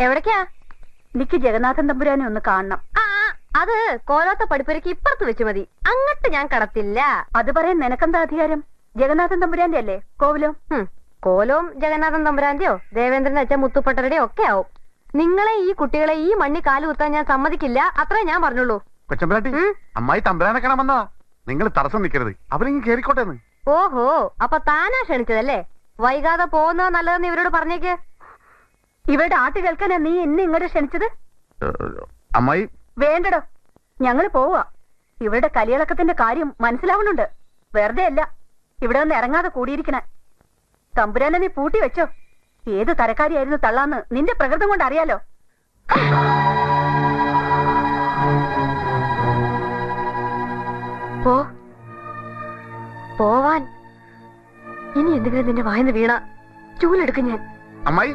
എവിടേക്കാ? എനിക്ക് ജഗന്നാഥൻ തമ്പുരാനെ ഒന്ന് കാണണം. അത് കോലോത്ത പഠിപ്പുരക്ക് ഇപ്പുറത്ത് വെച്ച് മതി, അങ്ങട്ട് ഞാൻ കടത്തില്ല. അത് പറയാൻ നിനക്കെന്താ അധികാരം? ജഗന്നാഥൻ തമ്പുരാന്റെ അല്ലേ കോവിലോ? കോലവും ജഗന്നാഥൻ തമ്പുരാന്റെയോ ദേവേന്ദ്രൻ അച്ഛൻ മുത്തുപ്പട്ടരുടെയോ ഒക്കെ ആവും. നിങ്ങളെ ഈ കുട്ടികളെ ഈ മണ്ണി കാല് കുത്താൻ ഞാൻ സമ്മതിക്കില്ല, അത്രേ ഞാൻ പറഞ്ഞുള്ളൂ. കൊച്ചമ്പ്രാട്ടി, അമ്മായി തമ്പുരാനെ കാണാൻ വന്നതാ. നിങ്ങൾ തടസ്സം നിൽക്കരുത്, അവരിങ്ങ് കേറിക്കോട്ടെന്ന്. ഓഹോ, അപ്പൊ താനാ ക്ഷണിച്ചതല്ലേ? വൈകാതെ പോകുന്നത് നല്ലതെന്ന് ഇവരോട് പറഞ്ഞേക്ക്. ഇവരുടെ ആട്ട് കേൾക്കാനാ നീ എന്നെ ഇങ്ങോട്ട് ക്ഷണിച്ചത്? അമ്മായി വേണ്ടടോ, ഞങ്ങള് പോവാ. ഇവരുടെ കലിയിളക്കത്തിന്റെ കാര്യം മനസ്സിലാവുന്നുണ്ട്. വെറുതെ അല്ല ഇവിടെ ഒന്ന് ഇറങ്ങാതെ കൂടിയിരിക്കണേ. തമ്പുരാനെ നീ പൂട്ടി വെച്ചോ. ഏത് തരക്കാരിയായിരുന്നു തള്ളാന്ന് നിന്റെ പ്രകൃതം കൊണ്ട് അറിയാലോ. പോവാൻ ഇനി എന്തെങ്കിലും നിന്റെ വായന്ന് വീണ ചൂലെടുക്കും ഞാൻ. അമ്മായി